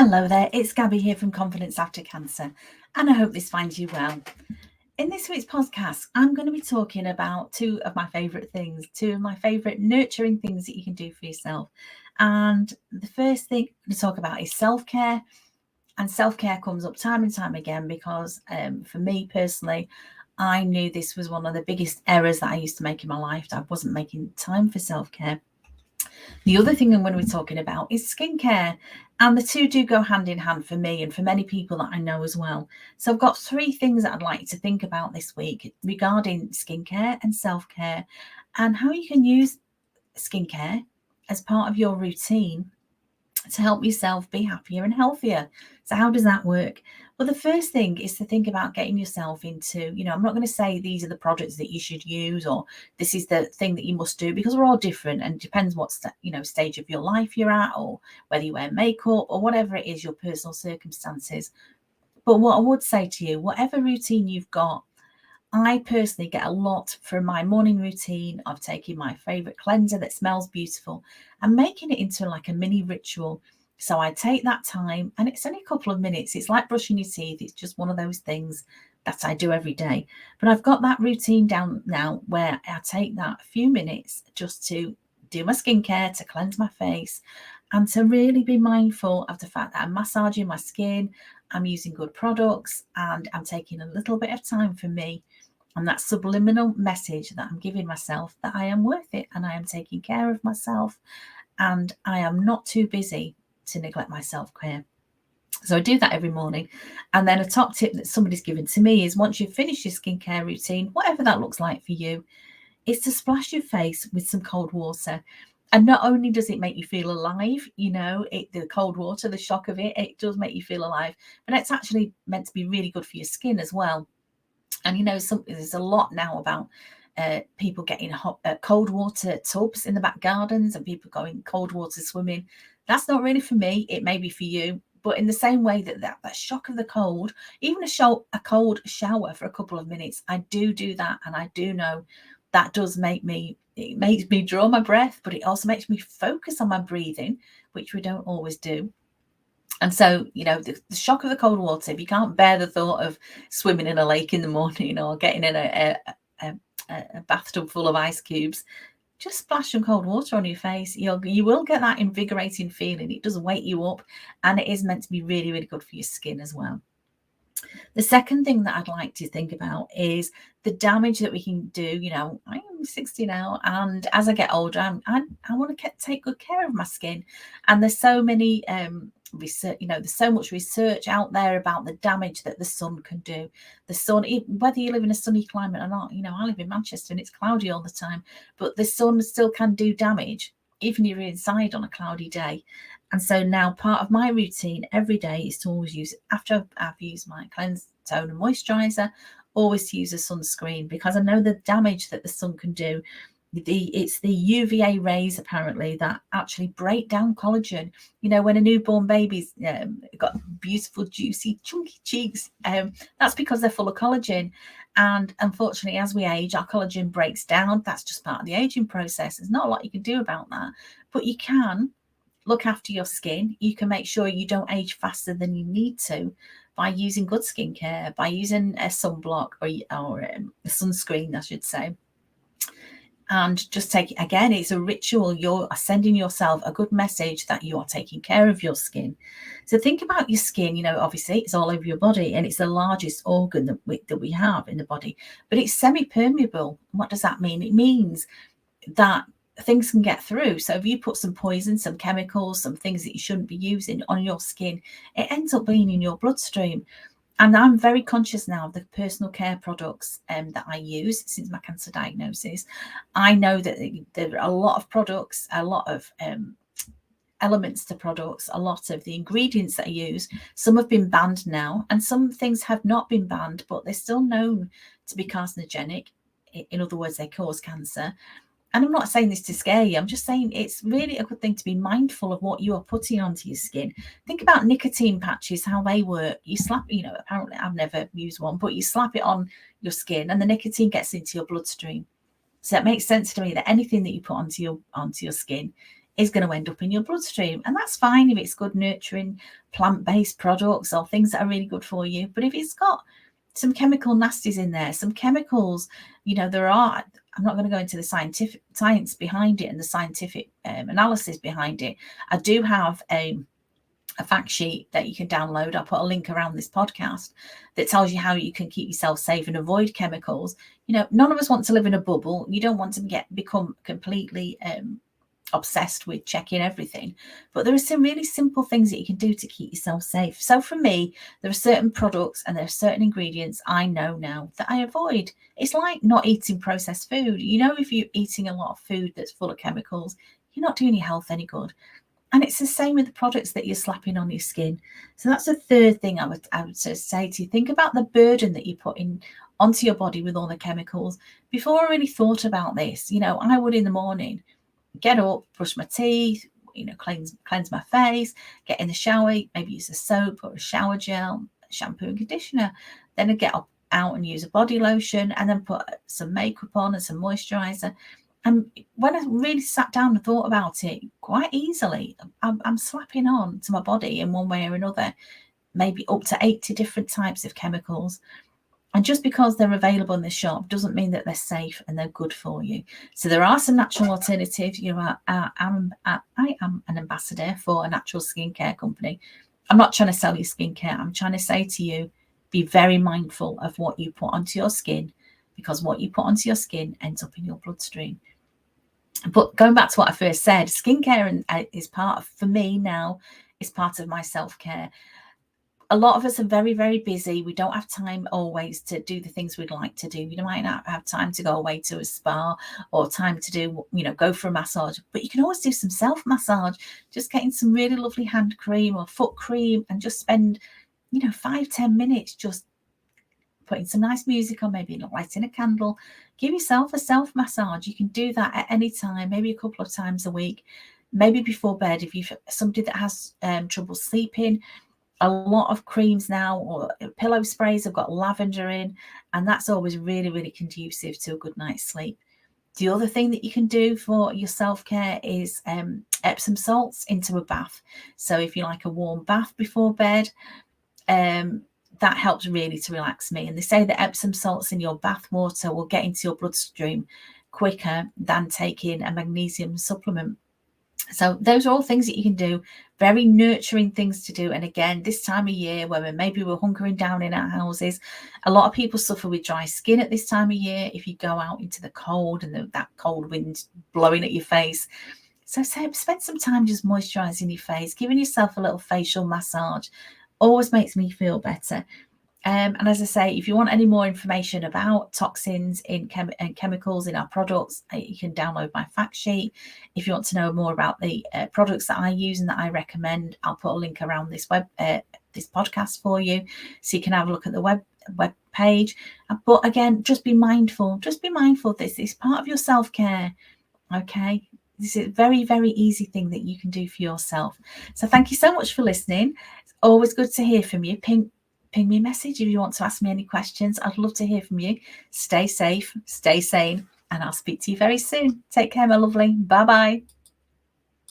Hello there, it's Gabby here from Confidence After Cancer, and I hope this finds you well. In this week's podcast, I'm going to be talking about two of my favourite things, two of my favourite nurturing things that you can do for yourself. And the first thing I'm going to talk about is self-care. And self-care comes up time and time again because for me personally, I knew this was one of the biggest errors that I used to make in my life, that I wasn't making time for self-care. The other thing I'm going to be talking about is skincare, and the two do go hand in hand for me and for many people that I know as well. So I've got three things that I'd like you to think about this week regarding skincare and self-care, and how you can use skincare as part of your routine to help yourself be happier and healthier. So how does that work? Well, the first thing is to think about getting yourself into, I'm not going to say these are the products that you should use or this is the thing that you must do, because we're all different and it depends what stage of your life you're at, or whether you wear makeup or whatever it is, your personal circumstances. But what I would say to you, whatever routine you've got, I personally get a lot from my morning routine of taking my favourite cleanser that smells beautiful and making it into like a mini ritual. So I take that time, and it's only a couple of minutes. It's like brushing your teeth. It's just one of those things that I do every day. But I've got that routine down now where I take that few minutes just to do my skincare, to cleanse my face, and to really be mindful of the fact that I'm massaging my skin, I'm using good products, and I'm taking a little bit of time for me. And that subliminal message that I'm giving myself that I am worth it and I am taking care of myself and I am not too busy to neglect my self-care. So I do that every morning. And then a top tip that somebody's given to me is, once you've finished your skincare routine, whatever that looks like for you, is to splash your face with some cold water. And not only does it make you feel alive, the cold water, the shock of it does make you feel alive, but it's actually meant to be really good for your skin as well. And there's a lot now about people getting cold water tubs in the back gardens and people going cold water swimming. That's not really for me. It may be for you. But in the same way that shock of the cold, even a cold shower for a couple of minutes, I do that. And I do know that does makes me draw my breath, but it also makes me focus on my breathing, which we don't always do. And so, the shock of the cold water, if you can't bear the thought of swimming in a lake in the morning or getting in a bathtub full of ice cubes, just splash some cold water on your face. You will get that invigorating feeling. It does wake you up, and it is meant to be really, really good for your skin as well. The second thing that I'd like to think about is the damage that we can do. I'm 60 now, and as I get older, I want to take good care of my skin. And there's so many research, there's so much research out there about the damage that the sun can do. The sun, whether you live in a sunny climate or not, I live in Manchester and it's cloudy all the time, but the sun still can do damage even if you're inside on a cloudy day. And so now part of my routine every day is to always use, after I've used my cleanse, tone and moisturizer, always to use a sunscreen, because I know the damage that the sun can do. It's the UVA rays apparently that actually break down collagen. When a newborn baby's got beautiful, juicy, chunky cheeks, that's because they're full of collagen. And unfortunately, as we age, our collagen breaks down. That's just part of the aging process. There's not a lot you can do about that, but you can look after your skin. You can make sure you don't age faster than you need to by using good skincare, by using a sunblock or a sunscreen, I should say. And just again, it's a ritual. You're sending yourself a good message that you are taking care of your skin. So think about your skin. Obviously it's all over your body, and it's the largest organ that we have in the body, but it's semi-permeable. What does that mean? It means that things can get through. So if you put some poison, some chemicals, some things that you shouldn't be using on your skin, it ends up being in your bloodstream. And I'm very conscious now of the personal care products that I use since my cancer diagnosis. I know that there are a lot of products, a lot of elements to products, a lot of the ingredients that I use. Some have been banned now, and some things have not been banned, but they're still known to be carcinogenic. In other words, they cause cancer. And I'm not saying this to scare you. I'm just saying it's really a good thing to be mindful of what you are putting onto your skin. Think about nicotine patches, how they work. You slap, apparently I've never used one, but you slap it on your skin and the nicotine gets into your bloodstream. So it makes sense to me that anything that you put onto your skin is going to end up in your bloodstream. And that's fine if it's good, nurturing, plant-based products or things that are really good for you. But if it's got some chemical nasties in there, some chemicals, I'm not going to go into the science behind it and the scientific analysis behind it. I do have a fact sheet that you can download. I'll put a link around this podcast that tells you how you can keep yourself safe and avoid chemicals. None of us want to live in a bubble. You don't want to become completely obsessed with checking everything, but there are some really simple things that you can do to keep yourself safe. So for me, there are certain products and there are certain ingredients I know now that I avoid. It's like not eating processed food. If you're eating a lot of food that's full of chemicals, you're not doing your health any good. And it's the same with the products that you're slapping on your skin. So that's the third thing I would say to you. Think about the burden that you put in onto your body with all the chemicals. Before I really thought about this, I would in the morning get up, brush my teeth, cleanse my face, get in the shower, maybe use a soap or a shower gel, shampoo and conditioner. Then I'd get up out and use a body lotion and then put some makeup on and some moisturizer. And when I really sat down and thought about it, quite easily, I'm slapping on to my body in one way or another, maybe up to 80 different types of chemicals. And just because they're available in the shop doesn't mean that they're safe and they're good for you. So there are some natural alternatives. I am an ambassador for a natural skincare company. I'm not trying to sell you skincare. I'm trying to say to you, be very mindful of what you put onto your skin, because what you put onto your skin ends up in your bloodstream. But going back to what I first said, skincare is for me now, is part of my self-care. A lot of us are very, very busy. We don't have time always to do the things we'd like to do. You might not have time to go away to a spa or time to do, go for a massage. But you can always do some self-massage, just getting some really lovely hand cream or foot cream and just spend, 5-10 minutes just putting some nice music on, maybe lighting a candle. Give yourself a self-massage. You can do that at any time, maybe a couple of times a week, maybe before bed. If you're somebody that has trouble sleeping, a lot of creams now or pillow sprays have got lavender in, and that's always really, really conducive to a good night's sleep. The other thing that you can do for your self-care is Epsom salts into a bath. So if you like a warm bath before bed, that helps really to relax me. And they say that Epsom salts in your bath water will get into your bloodstream quicker than taking a magnesium supplement. So those are all things that you can do, very nurturing things to do. And again, this time of year when we're hunkering down in our houses, a lot of people suffer with dry skin at this time of year. If you go out into the cold and that cold wind blowing at your face. So spend some time just moisturizing your face, giving yourself a little facial massage. Always makes me feel better. And as I say, if you want any more information about toxins and chemicals in our products, you can download my fact sheet. If you want to know more about the products that I use and that I recommend, I'll put a link around this podcast for you, so you can have a look at the web page. But again, just be mindful. Just be mindful. This is part of your self-care. Okay. This is a very, very easy thing that you can do for yourself. So thank you so much for listening. It's always good to hear from you. Ping me a message if you want to ask me any questions. I'd love to hear from you. Stay safe, stay sane, and I'll speak to you very soon. Take care, my lovely. Bye-bye.